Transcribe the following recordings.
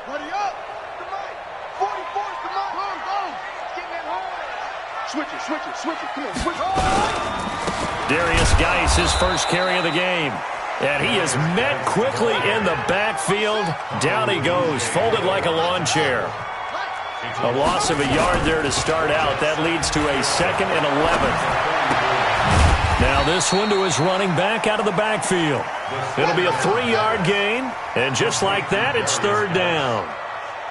Buddy up. The mic. 44's the mic. Go. Getting it hard. Switch it. Come on, switch it. Darius Geis, his first carry of the game. And he is met quickly in the backfield. Down he goes, folded like a lawn chair. A loss of a yard there to start out. That leads to a 2nd and 11. Now this one to his running back out of the backfield. It'll be a 3-yard gain. And just like that, it's 3rd down.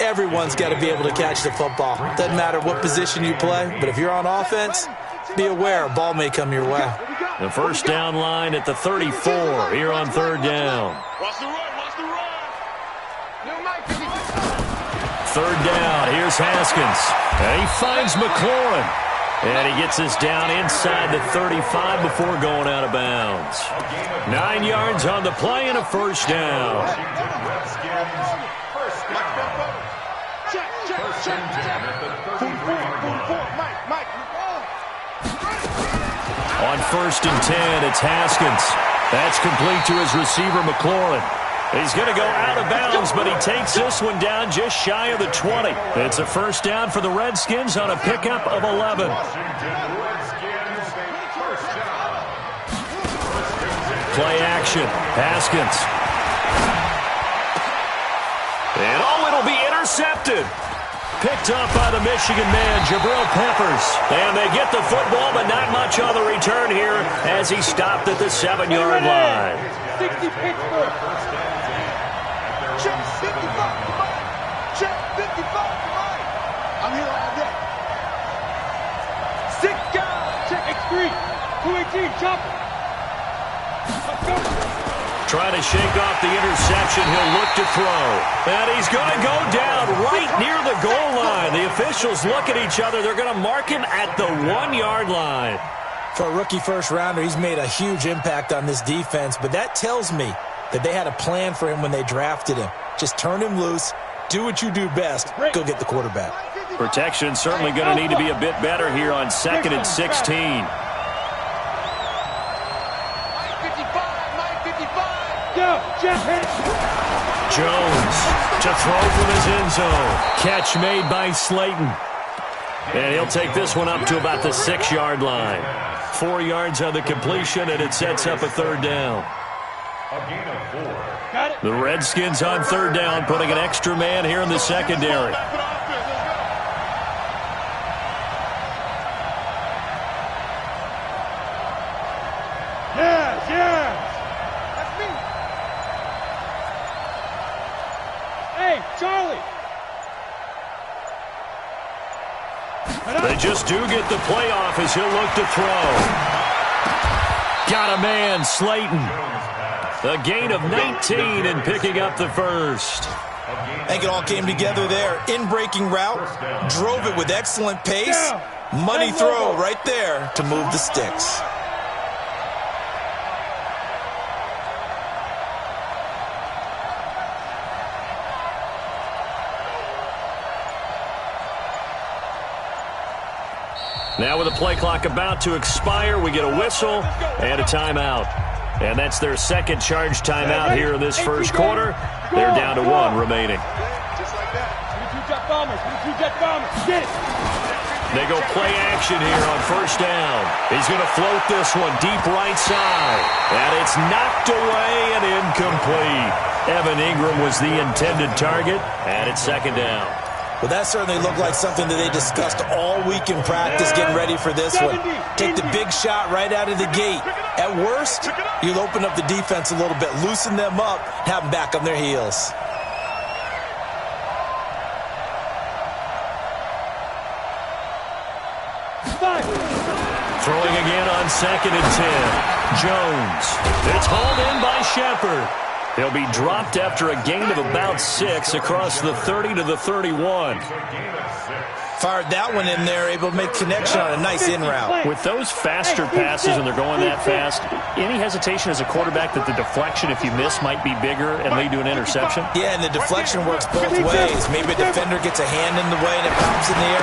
Everyone's got to be able to catch the football. Doesn't matter what position you play, but if you're on offense, be aware a ball may come your way. The first down line at the 34 here on 3rd down. Watch the run. 3rd down, here's Haskins. And he finds McLaurin. And he gets us down inside the 35 before going out of bounds. 9 yards on the play and a 1st down. On 1st and 10, it's Haskins. That's complete to his receiver, McLaurin. He's going to go out of bounds, but he takes this one down just shy of the 20. It's a 1st down for the Redskins on a pickup of 11. Play action. Haskins. And it'll be intercepted. Picked up by the Michigan man, Jabril Peppers. And they get the football, but not much on the return here as he stopped at the 7-yard line. 60 Pittsburgh. Check 55 tonight. Check 55 tonight. I'm here all day. 6 guys. Check X3. 218. Chopper. Let's go. Trying to shake off the interception. He'll look to throw. And he's going to go down right near the goal line. The officials look at each other. They're going to mark him at the 1-yard line. For a rookie first-rounder, he's made a huge impact on this defense, but that tells me that they had a plan for him when they drafted him. Just turn him loose, do what you do best, go get the quarterback. Protection certainly going to need to be a bit better here on 2nd and 16. Jones to throw from his end zone. Catch made by Slayton. And he'll take this one up to about the 6-yard line. 4 yards on the completion, and it sets up a 3rd down. The Redskins on 3rd down, putting an extra man here in the secondary. Yes. That's me. Hey, Charlie. They just do get the playoff as he'll look to throw. Got a man, Slayton. A gain of 19 and picking up the first. I think it all came together there. In-breaking route, drove it with excellent pace. Money throw right there to move the sticks. Now with the play clock about to expire, we get a whistle and a timeout. And that's their second charge timeout here in this first quarter. They're down to 1 remaining. Just like that. 22 jet bombers. 22 jet bombers. Get it. They go play action here on 1st down. He's going to float this one deep right side. And it's knocked away and incomplete. Evan Ingram was the intended target, and it's 2nd down. Well, that certainly looked like something that they discussed all week in practice getting ready for this one. Take the big shot right out of the gate. At worst, you'll open up the defense a little bit, loosen them up, have them back on their heels. Throwing again on 2nd and 10. Jones. It's hauled in by Shepard. He'll be dropped after a gain of about 6 across the 30 to the 31. Fired that one in there, able to make connection on a nice in route. With those faster passes and they're going that fast, any hesitation as a quarterback that the deflection, if you miss, might be bigger and lead to an interception? Yeah, and the deflection works both ways. Maybe a defender gets a hand in the way and it pops in the air.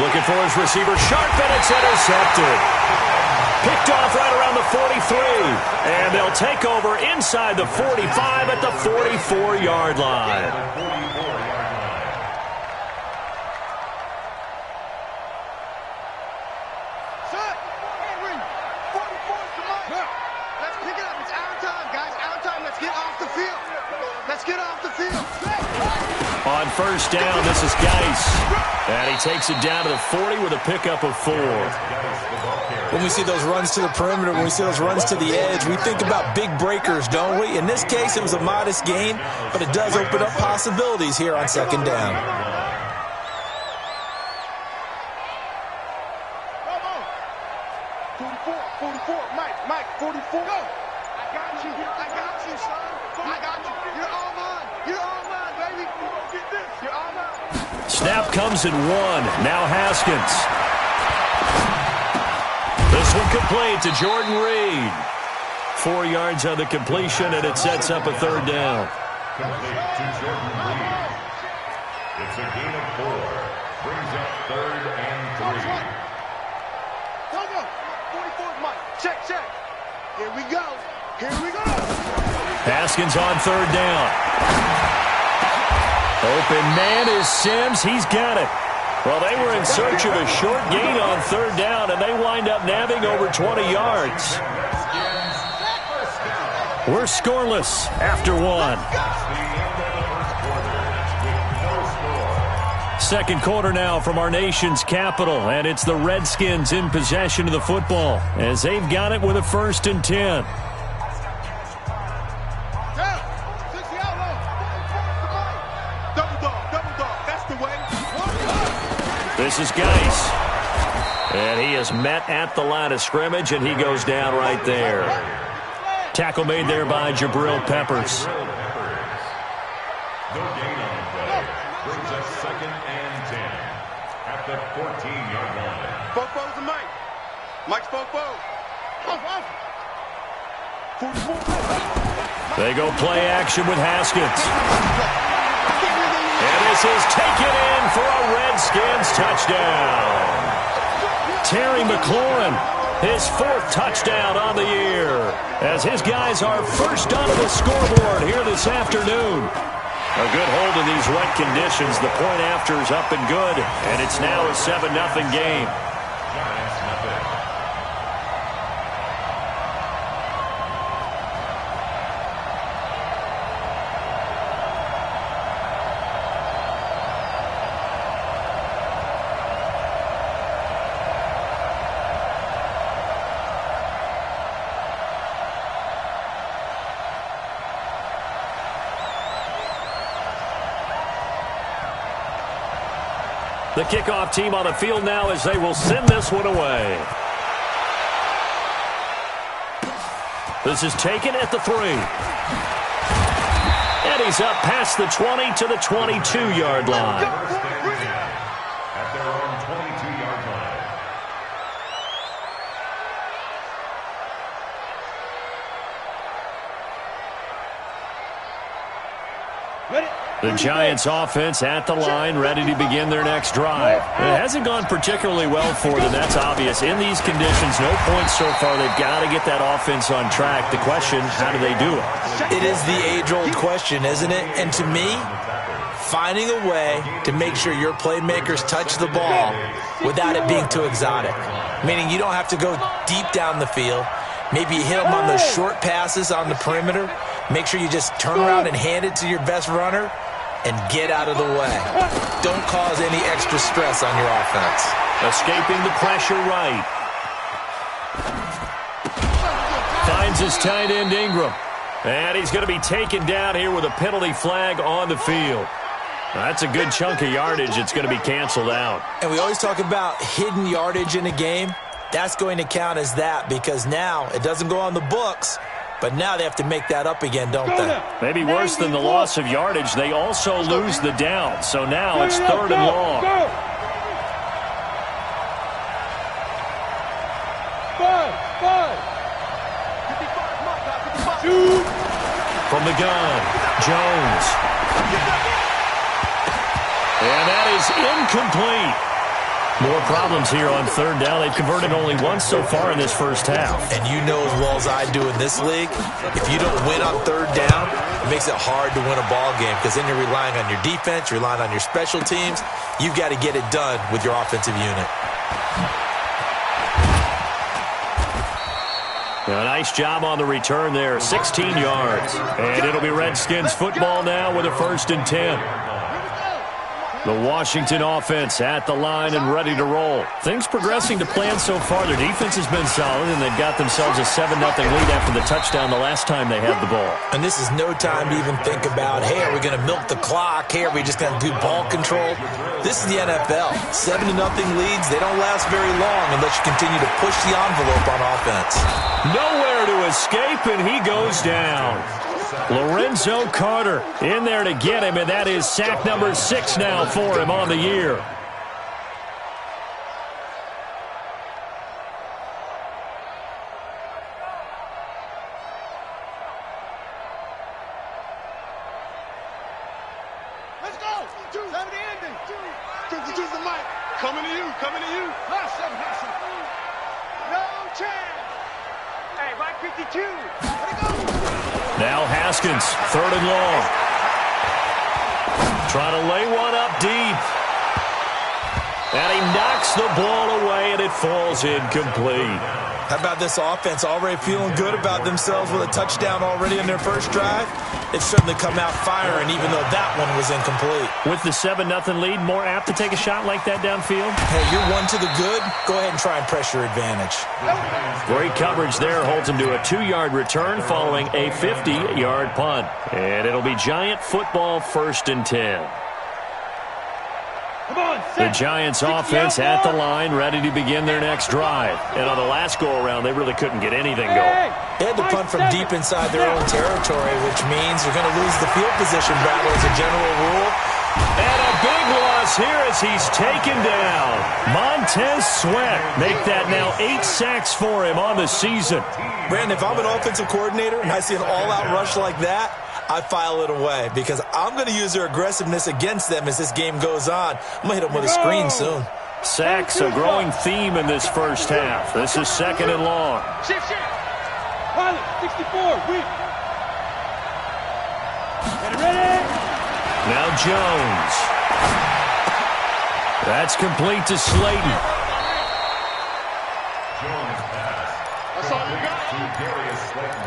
Looking for his receiver, sharp, and it's intercepted. Picked off right around the 45 and they'll take over inside the 45 at the 44-yard line. Let's pick it up. It's our time, guys. Our time. Let's get off the field. Let's get off the field. On first down, this is Geis. And he takes it down to the 40 with a pickup of 4. When we see those runs to the perimeter, when we see those runs to the edge, we think about big breakers, don't we? In this case, it was a modest gain, but it does open up possibilities here on second down. 44, Mike, 44. Go. I got you, son. I got you. You're all mine. You're all mine, baby. Get this. You're all mine. Snap comes in 1. Now Haskins. This one complete to Jordan Reed. 4 yards on the completion, and it sets up a third down. Complete to Jordan Reed. It's a gain of 4. Brings up 3rd and 3. Go. 44, Mike. Check. Here we go. Haskins on 3rd down. Open man is Sims. He's got it. Well, they were in search of a short gain on 3rd down, and they wind up nabbing over 20 yards. We're scoreless after 1. Second quarter now from our nation's capital, and it's the Redskins in possession of the football as they've got it with a 1st and 10. This is Geis. And he is met at the line of scrimmage, and he goes down right there. Tackle made there by Jabril Peppers. No gain on the play. Brings us 2nd and 10 at the 14-yard line. Fofo's to Mike. Mike's Fofo. They go play action with Haskins. And this is taken in for a Redskins touchdown. Terry McLaurin, his 4th touchdown on the year, as his guys are first onto the scoreboard here this afternoon. A good hold of these wet conditions. The point after is up and good, and it's now a 7-0 game. Giants nothing. The kickoff team on the field now as they will send this one away. This is taken at the 3. And he's up past the 20 to the 22-yard line. At their own 22-yard line. The Giants offense at the line, ready to begin their next drive. It hasn't gone particularly well for them, that's obvious. In these conditions, no points so far. They've got to get that offense on track. The question, how do they do it? It is the age-old question, isn't it? And to me, finding a way to make sure your playmakers touch the ball without it being too exotic. Meaning you don't have to go deep down the field. Maybe you hit them on those short passes on the perimeter. Make sure you just turn around and hand it to your best runner and get out of the way. Don't cause any extra stress on your offense. Escaping the pressure right. Finds his tight end Ingram. And he's going to be taken down here with a penalty flag on the field. That's a good chunk of yardage. It's going to be canceled out. And we always talk about hidden yardage in a game. That's going to count as that because now it doesn't go on the books, but now they have to make that up again, don't they? Maybe worse than the loss of yardage, they also lose the down. So now it's 3rd and long. From the gun, Jones. And that is incomplete. More problems here on third down. They've converted only once so far in this first half. And you know as well as I do in this league, if you don't win on third down, it makes it hard to win a ball game because then you're relying on your defense, you're relying on your special teams. You've got to get it done with your offensive unit. A nice job on the return there, 16 yards. And it'll be Redskins football now with a 1st and 10. The Washington offense at the line and ready to roll. Things progressing to plan so far. Their defense has been solid, and they've got themselves a 7-0 lead after the touchdown the last time they had the ball. And this is no time to even think about, hey, are we going to milk the clock? Hey, are we just going to do ball control? This is the NFL. 7-0 leads, they don't last very long unless you continue to push the envelope on offense. Nowhere to escape, and he goes down. Lorenzo Carter in there to get him, and that is sack number 6 now for him on the year. Let's go. Seven to ending. Choose the mic. Coming to you. No chance. Hey, Mike 52. Let it go. Now Haskins, 3rd and long. Trying to lay one up deep. And he knocks the ball away, and it falls incomplete. How about this offense already feeling good about themselves with a touchdown already in their first drive? They've certainly come out firing, even though that one was incomplete. With the 7-0 lead, more apt to take a shot like that downfield? Hey, you're one to the good. Go ahead and try and press your advantage. Great coverage there. Holds him to a 2-yard return following a 50-yard punt. And it'll be Giant football 1st and 10. The Giants offense at the line, ready to begin their next drive. And on the last go-around, they really couldn't get anything going. They had to punt from deep inside their own territory, which means you're going to lose the field position battle as a general rule. And a big loss here as he's taken down. Montez Sweat make that now 8 sacks for him on the season. Brandon, if I'm an offensive coordinator and I see an all-out rush like that, I file it away because I'm going to use their aggressiveness against them as this game goes on. I'm going to hit them with a screen soon. Sacks, a growing theme in this first half. This is 2nd and long. Shift. Pilot, 64, weak. Ready. Now Jones. That's complete to Slayton. Jones pass. That's all you got. To Darius Slayton.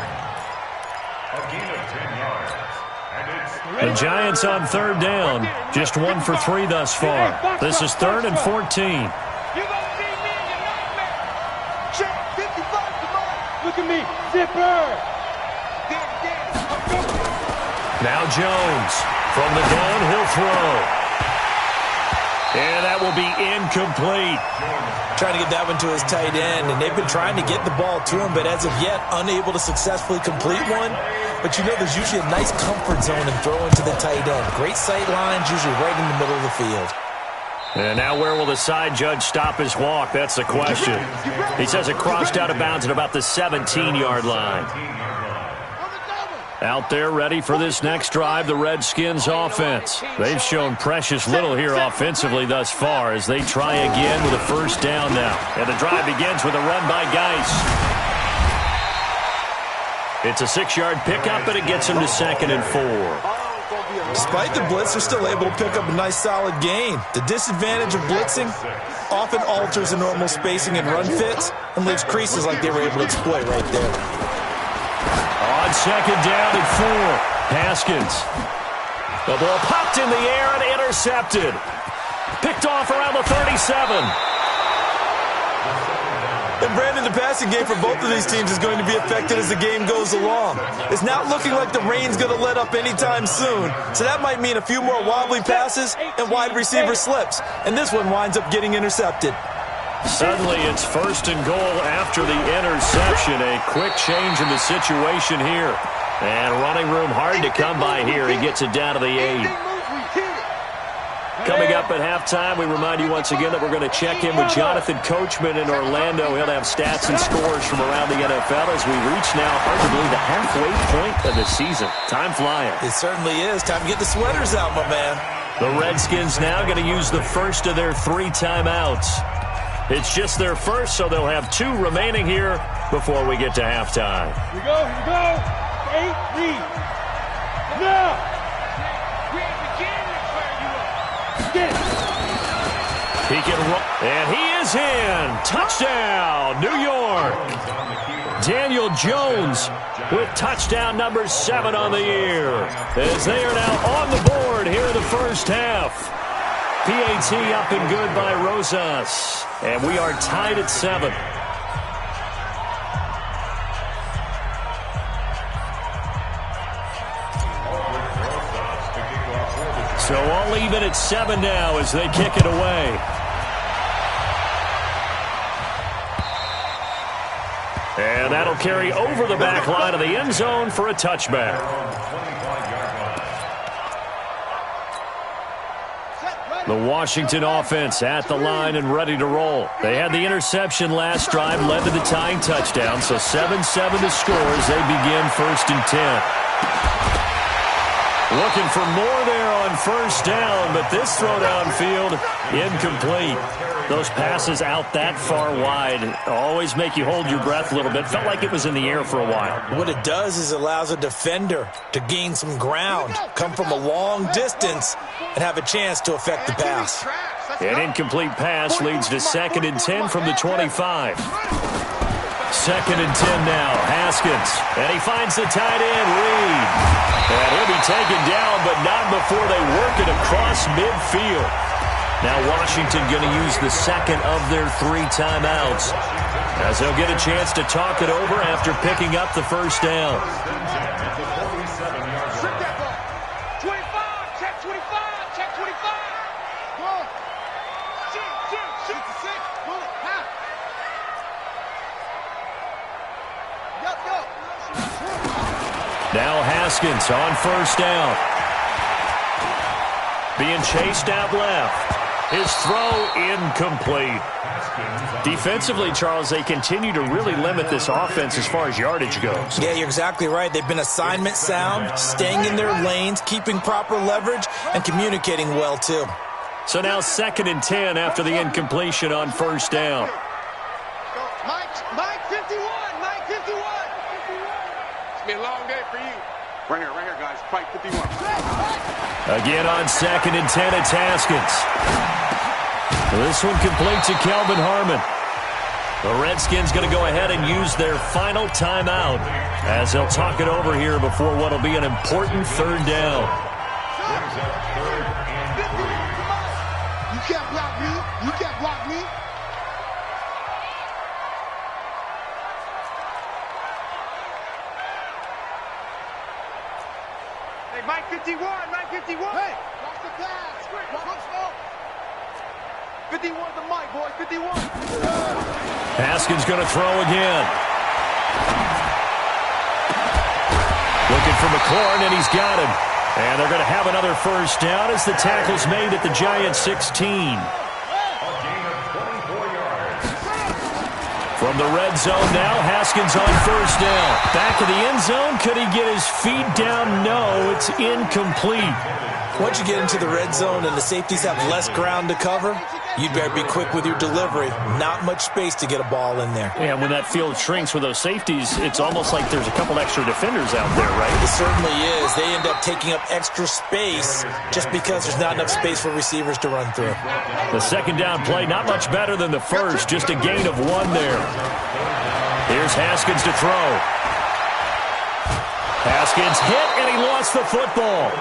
A gain of 10 yards. And it's The Giants on 3rd down. Just 1 for 3 thus far. This is 3rd and 14. You gonna see me in your nightmare. Check 55 to mine. Look at me, zipper. Now Jones from the gun, he'll throw. And that will be incomplete. Trying to get that one to his tight end, and they've been trying to get the ball to him, but as of yet, unable to successfully complete one. But you know there's usually a nice comfort zone in throwing to the tight end. Great sight lines, usually right in the middle of the field. And now where will the side judge stop his walk? That's the question. He says it crossed out of bounds at about the 17-yard line. Out there ready for this next drive, the Redskins offense. They've shown precious little here offensively thus far as they try again with a 1st down now. And the drive begins with a run by Geis. It's a 6-yard pickup, and it gets him to 2nd and 4. Despite the blitz, they're still able to pick up a nice solid gain. The disadvantage of blitzing often alters the normal spacing and run fits and leaves creases like they were able to exploit right there. On 2nd down and 4, Haskins. The ball popped in the air and intercepted. Picked off around the 37. And Brandon, the passing game for both of these teams is going to be affected as the game goes along. It's not looking like the rain's going to let up anytime soon, so that might mean a few more wobbly passes and wide receiver slips. And this one winds up getting intercepted. Suddenly it's 1st and goal after the interception. A quick change in the situation here. And running room hard to come by here. He gets it down to the 8. Coming up at halftime, we remind you once again that we're going to check in with Jonathan Coachman in Orlando. He'll have stats and scores from around the NFL as we reach now, hard to believe, the halfway point of the season. Time flying. It certainly is. Time to get the sweaters out, my man. The Redskins now going to use the first of their 3 timeouts. It's just their first, so they'll have 2 remaining here before we get to halftime. Here we go. 8 lead. Now. He can run, and he is in. Touchdown, New York. Daniel Jones with touchdown number 7 on the year, as they are now on the board here in the first half. PAT up and good by Rosas, and we are tied at 7. So all even at 7 now as they kick it away. And that'll carry over the back line of the end zone for a touchback. The Washington offense at the line and ready to roll. They had the interception last drive, led to the tying touchdown, so 7-7 to score as they begin 1st and 10. Looking for more there on first down, but this throw downfield incomplete. Those passes out that far wide always make you hold your breath a little bit. Felt like it was in the air for a while. What it does is it allows a defender to gain some ground, come from a long distance, and have a chance to affect the pass. An incomplete pass leads to 2nd and 10 from the 25. 2nd and 10 now, Haskins. And he finds the tight end, Reed. And he'll be taken down, but not before they work it across midfield. Now Washington going to use the 2nd of their 3 timeouts, as they'll get a chance to talk it over after picking up the first down. 25, check 25, check 25. Go on. Shoot the 6. Pull it. Half. Yup. Now Haskins on first down. Being chased out left. His throw incomplete. Defensively, Charles, they continue to really limit this offense as far as yardage goes. Yeah, you're exactly right. They've been assignment sound, staying in their lanes, keeping proper leverage, and communicating well, too. So now 2nd and 10 after the incompletion on first down. Mike 51. Mike 51. It's going to be a long day for you. Right here, guys. Mike 51. Again on 2nd and 10, it's Haskins. This one complete to Kelvin Harmon. The Redskins going to go ahead and use their final timeout as they'll talk it over here before what will be an important 3rd down. You can't block me. You can't block me. Hey, Mike 51. Mike 51. Hey, watch the pass. Watch smoke. 51 to Mike, boys. 51. Haskins going to throw again. Looking for McLaurin, and he's got him. And they're going to have another first down as the tackle's made at the Giants 16. From the red zone now, Haskins on first down. Back of the end zone. Could he get his feet down? No, it's incomplete. Once you get into the red zone and the safeties have less ground to cover, you'd better be quick with your delivery. Not much space to get a ball in there. Yeah, when that field shrinks with those safeties, it's almost like there's a couple extra defenders out there, right? It certainly is. They end up taking up extra space just because there's not enough space for receivers to run through. The 2nd down play, not much better than the first, just a gain of 1 there. Here's Haskins to throw. Haskins hit, and he lost the football.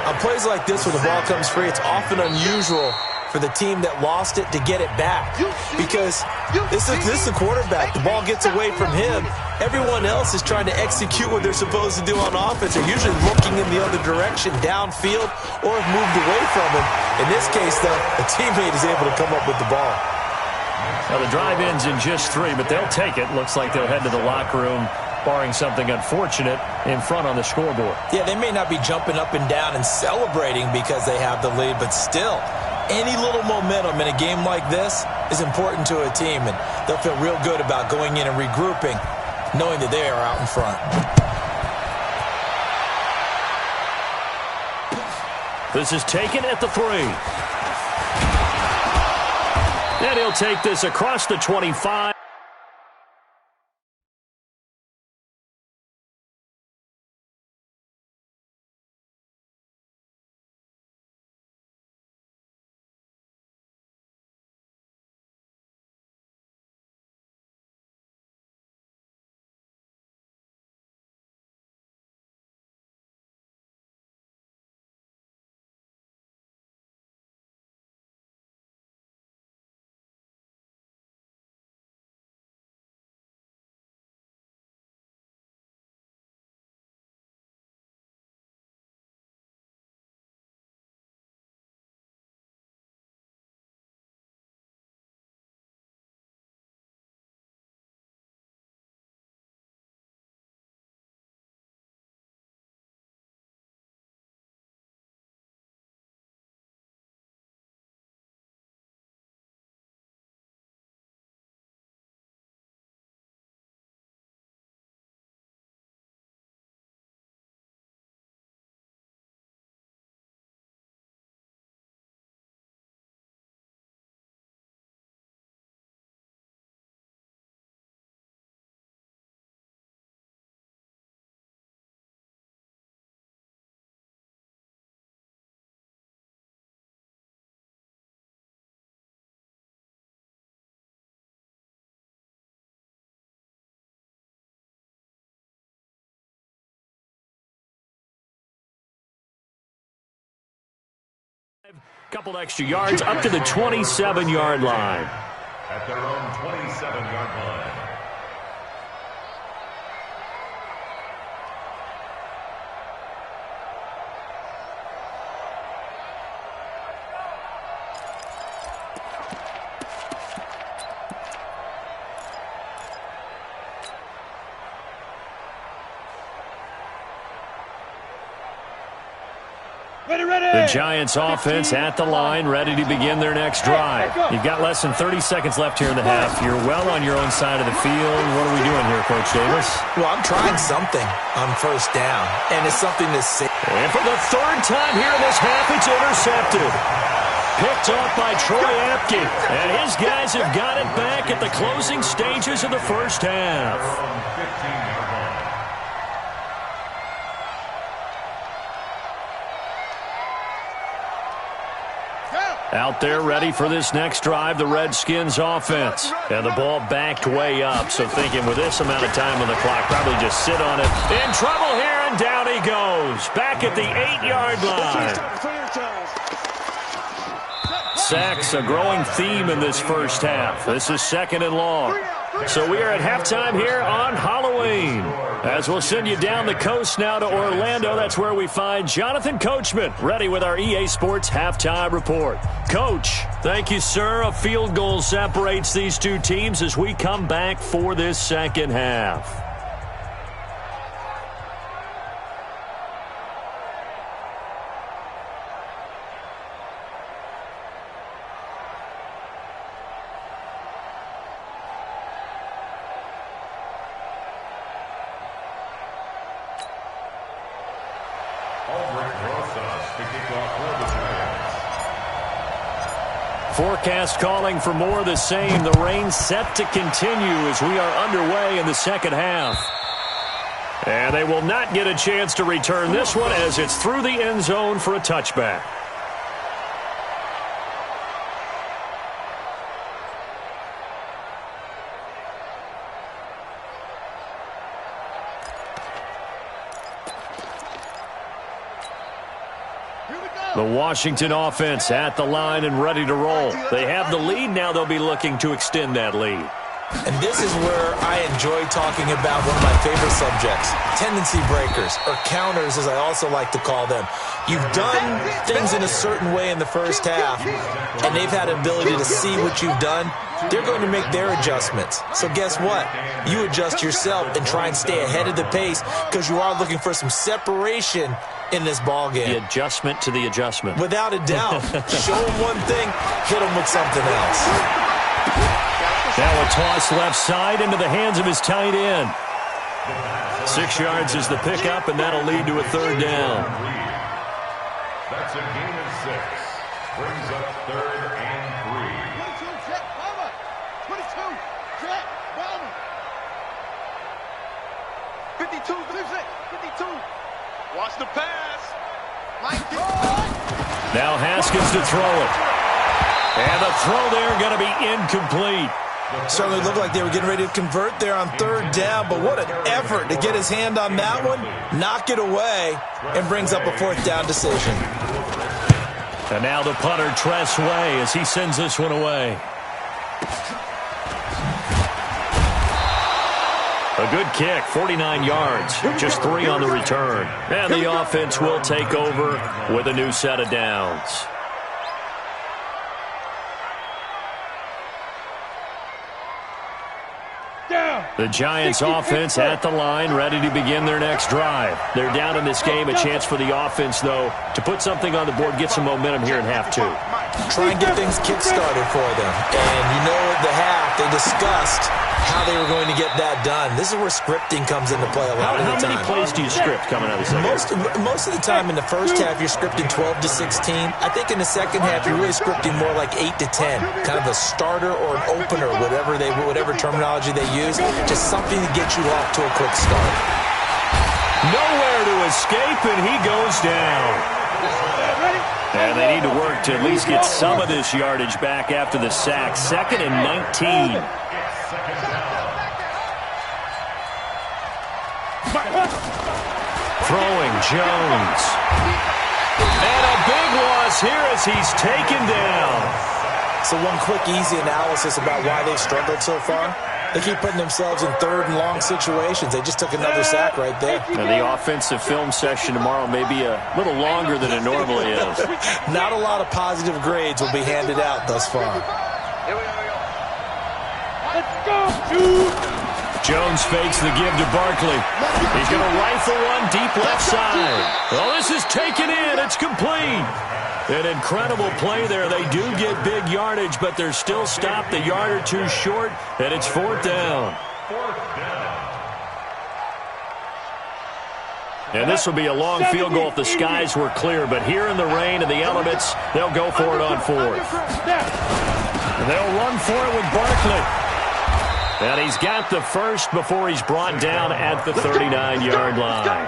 On plays like this, when the ball comes free, it's often unusual for the team that lost it to get it back, because this is the quarterback. The ball gets away from him. Everyone else is trying to execute what they're supposed to do on offense. They're usually looking in the other direction, downfield, or have moved away from him. In this case, though, a teammate is able to come up with the ball. Now the drive ends in just 3, but they'll take it. Looks like they'll head to the locker room, barring something unfortunate in front on the scoreboard. Yeah, they may not be jumping up and down and celebrating because they have the lead, but still, any little momentum in a game like this is important to a team, and they'll feel real good about going in and regrouping, knowing that they are out in front. This is taken at the 3. And he'll take this across the 25. Couple extra yards up to the 27-yard line. At their own 27-yard line. The Giants offense at the line, ready to begin their next drive. You've got less than 30 seconds left here in the half. You're well on your own side of the field. What are we doing here, Coach Davis? Well, I'm trying something on first down, and it's something that's safe. And for the third time here in this half, it's intercepted. Picked off by Troy Apke. And his guys have got it back at the closing stages of the first half. Out there ready for this next drive, the Redskins offense. And the ball backed way up, so thinking with this amount of time on the clock, probably just sit on it. In trouble here, and down he goes. Back at the 8-yard line. Sacks, a growing theme in this first half. This is 2nd and long. So we are at halftime here on Halloween. As we'll send you down the coast now to Orlando, that's where we find Jonathan Coachman, ready with our EA Sports Halftime Report. Coach, thank you, sir. A field goal separates these two teams as we come back for this second half. Forecast calling for more of the same. The rain set to continue as we are underway in the second half. And they will not get a chance to return this one as it's through the end zone for a touchback. The Washington offense at the line and ready to roll. They have the lead. Now they'll be looking to extend that lead. And this is where I enjoy talking about one of my favorite subjects, tendency breakers, or counters as I also like to call them. You've done things in a certain way in the first half, and they've had an ability to see what you've done. They're going to make their adjustments. So guess what? You adjust yourself and try and stay ahead of the pace because you are looking for some separation in this ball game. The adjustment to the adjustment. Without a doubt. Show them one thing, hit them with something else. Now a toss left side into the hands of his tight end. 6 yards is the pickup, and that'll lead to a third down. That's a Brings up 3rd and 3. 22, jet, bomber. 22, jet, bomber. 52, 52. Watch the pass. Mike, now Haskins to throw it. And the throw there going to be incomplete. Certainly looked like they were getting ready to convert there on 3rd down, but what an effort to get his hand on that one, knock it away, and brings up a 4th down decision. And now the punter, Tress Way, as he sends this one away. A good kick, 49 yards, just 3 on the return. And the offense will take over with a new set of downs. The Giants offense at the line, ready to begin their next drive. They're down in this game. A chance for the offense, though, to put something on the board, get some momentum here in half 2. Try and get things kick-started for them. And you know at the half, they discussed how they were going to get that done. This is where scripting comes into play a lot of the time. How many plays do you script coming out of the second half? Most of the time in the first half, you're scripting 12 to 16. I think in the second half, you're really scripting more like 8 to 10. Kind of a starter or an opener, whatever terminology they use. Just something to get you off to a quick start. Nowhere to escape, and he goes down. And they need to work to at least get some of this yardage back after the sack. 2nd and 19. Throwing Jones. And a big loss here as he's taken down. So one quick, easy analysis about why they've struggled so far. They keep putting themselves in 3rd and long situations. They just took another sack right there. Now the offensive film session tomorrow may be a little longer than it normally is. Not a lot of positive grades will be handed out thus far. Let's go, Jones fakes the give to Barkley. He's going to rifle one deep left side. Oh, this is taken in. It's complete. An incredible play there. They do get big yardage, but they're still stopped a yard or 2 short, and it's 4th down. And this will be a long field goal if the skies were clear, but here in the rain and the elements, they'll go for it on 4th. And they'll run for it with Barkley. And he's got the first before he's brought down at the 39-yard line.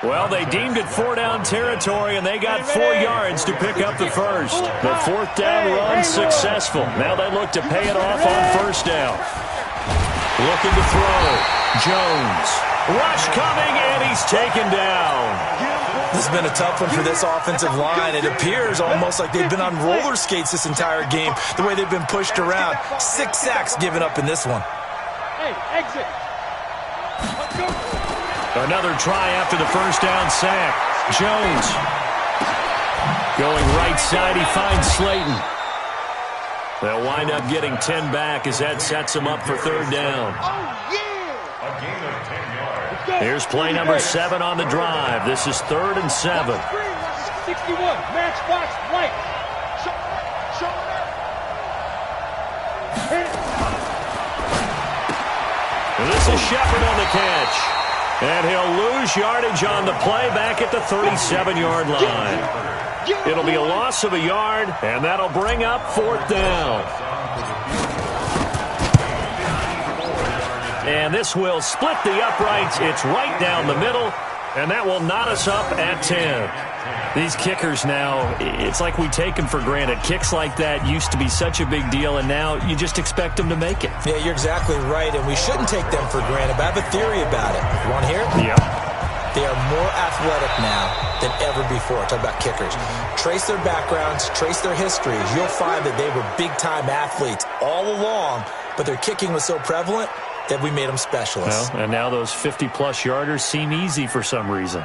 Well, they deemed it 4-down territory, and they got 4 yards to pick up the first. The 4th down run successful. Now they look to pay it off on 1st down. Looking to throw. Jones. Rush coming, and he's taken down. This has been a tough one for this offensive line. It appears almost like they've been on roller skates this entire game, the way they've been pushed around. 6 sacks given up in this one. Hey, exit. Let's go. Another try after the 1st down sack. Jones going right side. He finds Slayton. They'll wind up getting 10 back as that sets them up for 3rd down. Oh, yeah. A gain of 10 yards. Here's play number 7 on the drive. This is 3rd and 7. 61, matchbox right. Show This is Shepard on the catch. And he'll lose yardage on the play back at the 37-yard line. It'll be a loss of a yard, and that'll bring up 4th down. And this will split the uprights. It's right down the middle, and that will knot us up at 10. These kickers now, it's like we take them for granted. Kicks like that used to be such a big deal, and now you just expect them to make it. Yeah, you're exactly right, and we shouldn't take them for granted, but I have a theory about it. You want to hear it? Yep. They are more athletic now than ever before. Talk about kickers. Trace their backgrounds, trace their histories. You'll find that they were big-time athletes all along, but their kicking was so prevalent that we made them specialists. Well, and now those 50-plus yarders seem easy for some reason.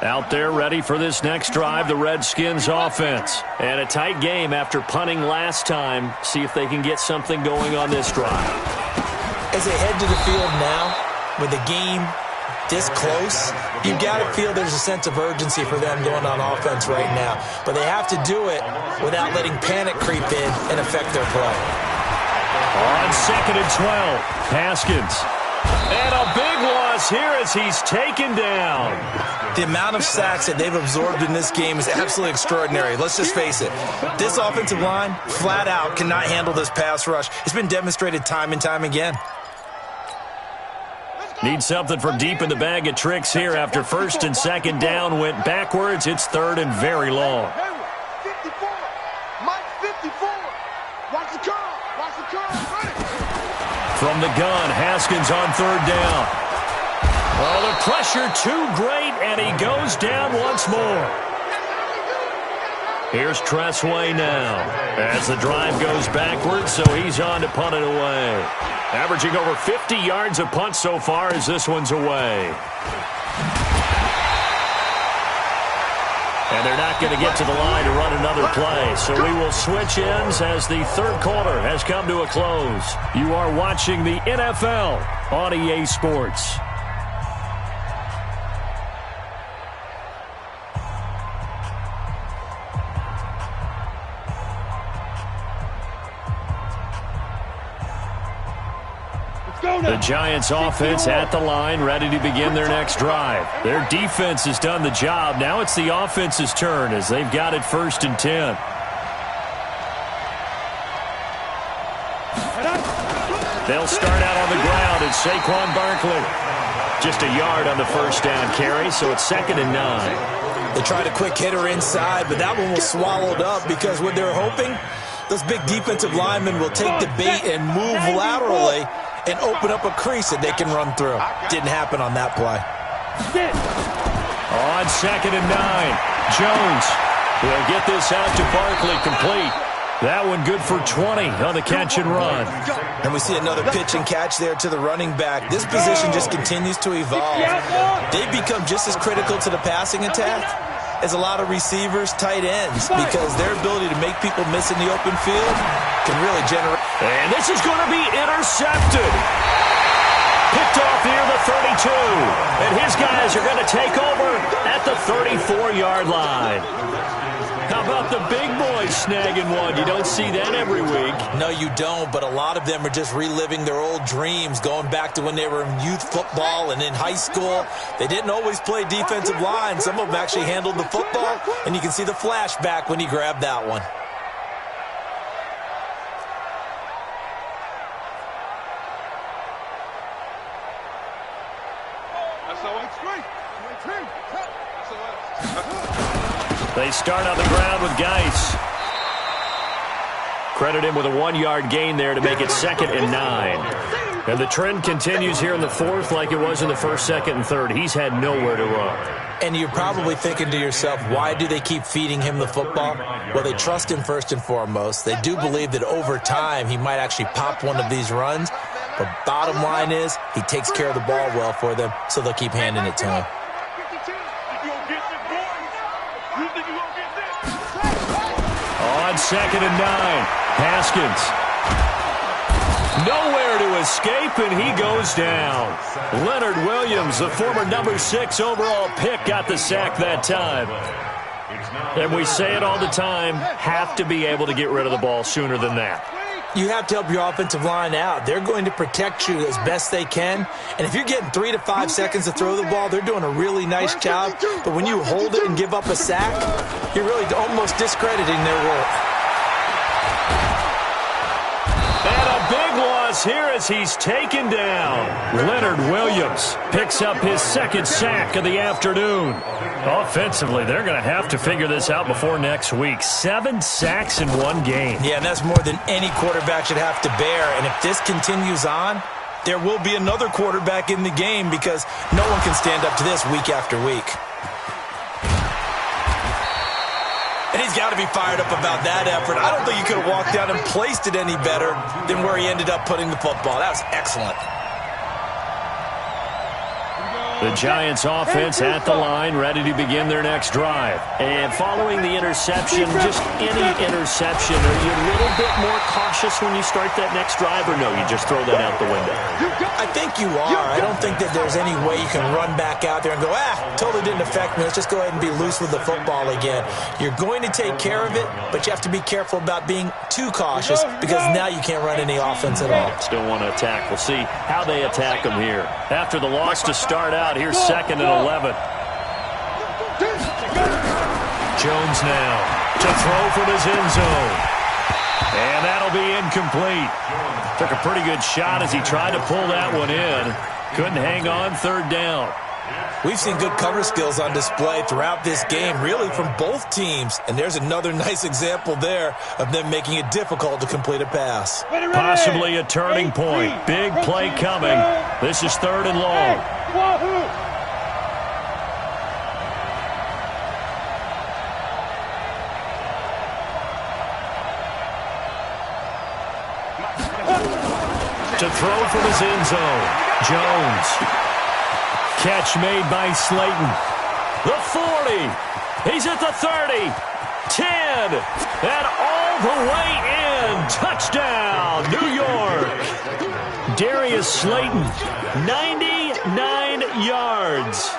Out there ready for this next drive, the Redskins offense. And a tight game after punting last time. See if they can get something going on this drive. As they head to the field now, with the game this close, you've got to feel there's a sense of urgency for them going on offense right now. But they have to do it without letting panic creep in and affect their play. On 2nd and 12, Haskins. And a big loss here as he's taken down. The amount of sacks that they've absorbed in this game is absolutely extraordinary. Let's just face it. This offensive line, flat out, cannot handle this pass rush. It's been demonstrated time and time again. Need something from deep in the bag of tricks here after 1st and 2nd down went backwards. It's 3rd and very long. 54. Mike 54. Watch the curl. Watch the curl. From the gun, Haskins on 3rd down. Oh, the pressure too great, and he goes down once more. Here's Tressway now as the drive goes backwards, so he's on to punt it away. Averaging over 50 yards a punt so far as this one's away. And they're not going to get to the line to run another play, so we will switch ends as the 3rd quarter has come to a close. You are watching the NFL on EA Sports. The Giants offense at the line, ready to begin their next drive. Their defense has done the job. Now it's the offense's turn as they've got it 1st and 10. They'll start out on the ground. It's Saquon Barkley. Just a yard on the 1st down carry, so it's 2nd and 9. They tried a quick hitter inside, but that one was swallowed up because what they're hoping, those big defensive linemen will take the bait and move laterally and open up a crease that they can run through. Didn't happen on that play. On 2nd and 9, Jones will get this out to Barkley, complete. That one good for 20 on the catch and run. And we see another pitch and catch there to the running back. This position just continues to evolve. They've become just as critical to the passing attack as a lot of receivers, tight ends, because their ability to make people miss in the open field can really generate. And this is going to be intercepted. Picked off near the 32. And his guys are going to take over at the 34-yard line. How about the big boys snagging one? You don't see that every week. No, you don't, but a lot of them are just reliving their old dreams, going back to when they were in youth football and in high school. They didn't always play defensive line. Some of them actually handled the football, and you can see the flashback when he grabbed that one. They start on the ground with Geis. Credit him with a 1-yard gain there to make it 2nd and 9. And the trend continues here in the 4th like it was in the 1st, 2nd, and 3rd. He's had nowhere to run. And you're probably thinking to yourself, why do they keep feeding him the football? Well, they trust him first and foremost. They do believe that over time he might actually pop one of these runs. But bottom line is he takes care of the ball well for them, so they'll keep handing it to him. On 2nd and 9, Haskins. Nowhere to escape, and he goes down. Leonard Williams, the former number 6 overall pick, got the sack that time. And we say it all the time, have to be able to get rid of the ball sooner than that. You have to help your offensive line out. They're going to protect you as best they can. And if you're getting 3 to 5 seconds to throw the ball, they're doing a really nice job. But when you hold it and give up a sack, you're really almost discrediting their work. And a big loss here as he's taken down. Leonard Williams picks up his 2nd sack of the afternoon. Offensively, they're going to have to figure this out before next week. 7 sacks in one game. Yeah, and that's more than any quarterback should have to bear. And if this continues on, there will be another quarterback in the game because no one can stand up to this week after week. And he's got to be fired up about that effort. I don't think he could have walked down and placed it any better than where he ended up putting the football. That was excellent. The Giants offense at the line, ready to begin their next drive. And following the interception, just any interception, are you a little bit more cautious when you start that next drive, or no, you just throw that out the window? I think you are. I don't think that there's any way you can run back out there and go, totally didn't affect me. Let's just go ahead and be loose with the football again. You're going to take care of it, but you have to be careful about being too cautious because now you can't run any offense at all. Still want to attack. We'll see how they attack them here. After the loss to start out, here's 2nd and 11. Jones now to throw from his end zone. And that'll be incomplete. Took a pretty good shot as he tried to pull that one in. Couldn't hang on 3rd down. We've seen good cover skills on display throughout this game, really from both teams. And there's another nice example there of them making it difficult to complete a pass. Possibly a turning point. Big play coming. This is 3rd and long. To throw from his end zone. Jones. Catch made by Slayton. The 40. He's at the 30. 10. And all the way in. Touchdown, New York. Darius Slayton, 99 yards.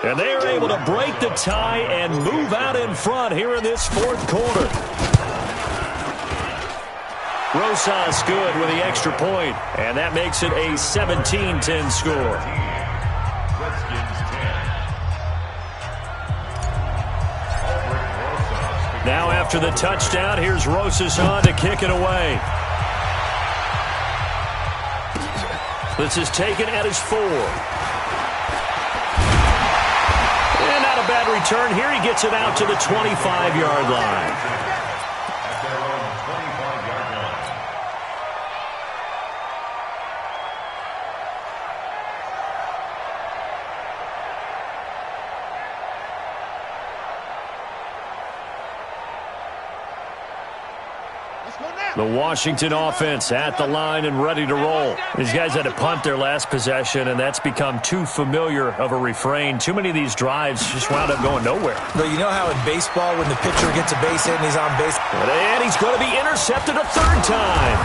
And they are able to break the tie and move out in front here in this 4th quarter. Rosas good with the extra point, and that makes it a 17-10 score. Now after the touchdown, here's Rosas on to kick it away. This is taken at his 4. And not a bad return here. He gets it out to the 25-yard line. The Washington offense at the line and ready to roll. These guys had to punt their last possession, and that's become too familiar of a refrain. Too many of these drives just wound up going nowhere. But you know how in baseball when the pitcher gets a base hit and he's on base? And he's going to be intercepted a 3rd time.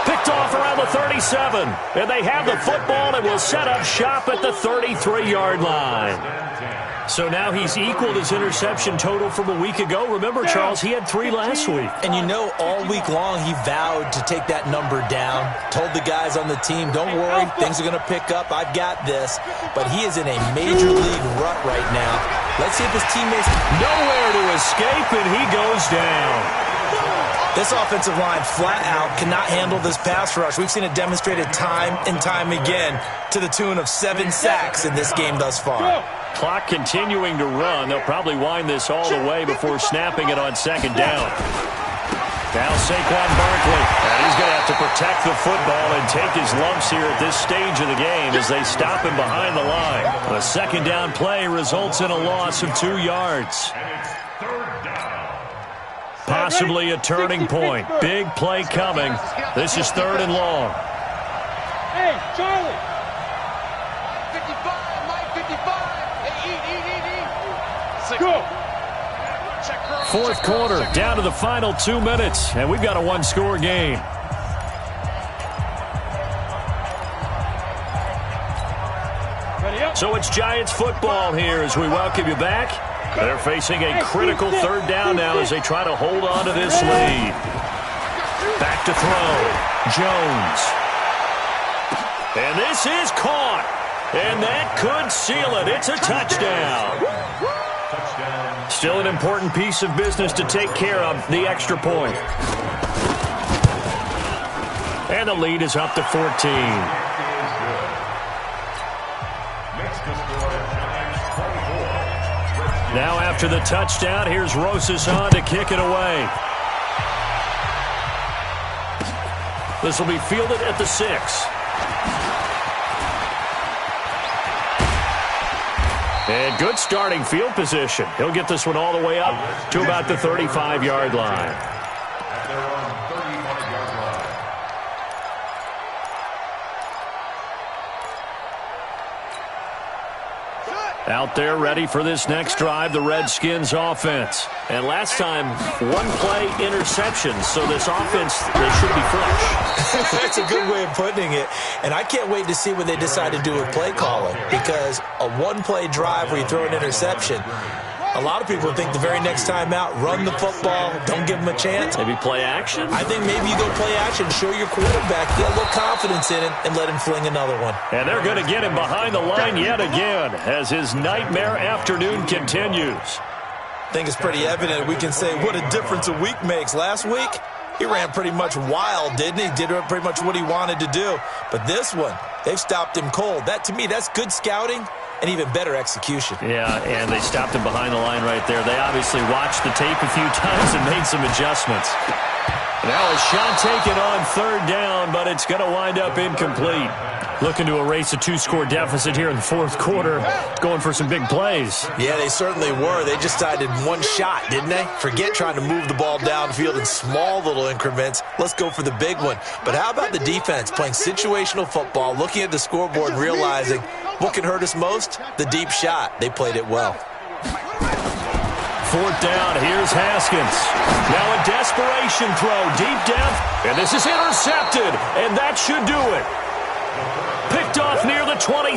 Picked off around the 37. And they have the football and will set up shop at the 33-yard line. So now he's equaled his interception total from a week ago. Remember, Charles, he had 3 last week. And you know, all week long he vowed to take that number down. Told the guys on the team, don't worry, things are going to pick up. I've got this. But he is in a major league rut right now. Let's see if his teammates... Nowhere to escape, and he goes down. This offensive line flat out cannot handle this pass rush. We've seen it demonstrated time and time again to the tune of 7 sacks in this game thus far. Clock continuing to run. They'll probably wind this all the way before snapping it on 2nd down. Now Saquon Barkley. And he's going to have to protect the football and take his lumps here at this stage of the game as they stop him behind the line. A 2nd down play results in a loss of 2 yards. Possibly a turning point. Big play coming. This is 3rd and long. Hey, Charlie. 55, Mike, 55. Hey, Go. 4th quarter, down to the final 2 minutes, and we've got a 1-score game. So it's Giants football here as we welcome you back. They're facing a critical 3rd down now as they try to hold on to this lead. Back to throw. Jones. And this is caught. And that could seal it. It's a touchdown. Still an important piece of business to take care of, the extra point. And the lead is up to 14. Now after the touchdown, here's Rosas on to kick it away. This will be fielded at the 6. And good starting field position. He'll get this one all the way up to about the 35-yard line. Out there ready for this next drive, the Redskins offense. And last time, one-play interception, so this offense, they should be fresh. That's a good way of putting it. And I can't wait to see what they decide to do with play calling, because a one-play drive where you throw an interception, a lot of people think the very next time out, run the football, don't give them a chance. Maybe play action? I think maybe you go play action, show your quarterback, get a little confidence in it, and let him fling another one. And they're going to get him behind the line yet again as his nightmare afternoon continues. I think it's pretty evident. We can say what a difference a week makes. Last week, he ran pretty much wild, didn't he? Did pretty much what he wanted to do. But this one, they've stopped him cold. That, to me, that's good scouting and even better execution. Yeah, and they stopped him behind the line right there. They obviously watched the tape a few times and made some adjustments. Now a shot taken on third down, but it's going to wind up incomplete. Looking to erase a two-score deficit here in the fourth quarter. Going for some big plays. Yeah, they certainly were. They just decided one shot, didn't they? Forget trying to move the ball downfield in small little increments. Let's go for the big one. But how about the defense playing situational football, looking at the scoreboard and realizing what can hurt us most? The deep shot. They played it well. Fourth down, here's Haskins. Now a desperation throw, deep depth, and this is intercepted, and that should do it. Picked off near the 26.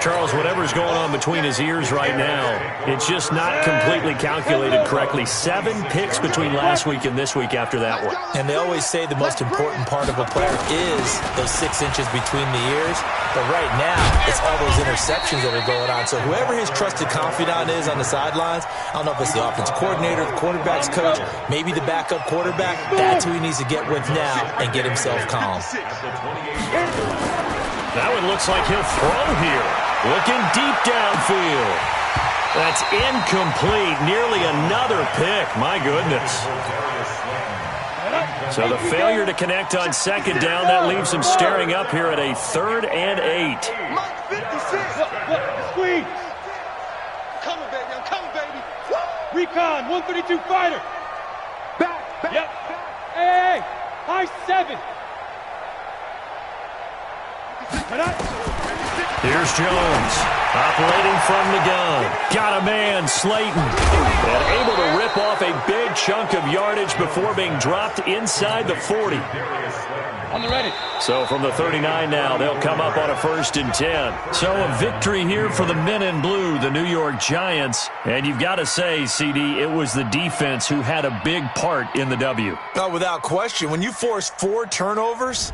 Charles, whatever's going on between his ears right now, it's just not completely calculated correctly. 7 picks between last week and this week after that one. And they always say the most important part of a player is those 6 inches between the ears. But right now, it's all those interceptions that are going on. So whoever his trusted confidant is on the sidelines, I don't know if it's the offensive coordinator, the quarterback's coach, maybe the backup quarterback, that's who he needs to get with now and get himself calm. That one looks like he'll throw here. Looking deep downfield. That's incomplete. Nearly another pick. My goodness. So the failure to connect on second down, that leaves him staring up here at a 3rd and 8. Squeeze. I'm coming, baby. I'm coming, baby. Recon, 132 fighter. Back. Yep. Hey, high 7. Here's Jones, operating from the gun. Got a man, Slayton. And able to rip off a big chunk of yardage before being dropped inside the 40. On the ready. So from the 39 now, they'll come up on a 1st and 10. So a victory here for the men in blue, the New York Giants. And you've got to say, CD, it was the defense who had a big part in the W. No, without question. When you force 4 turnovers,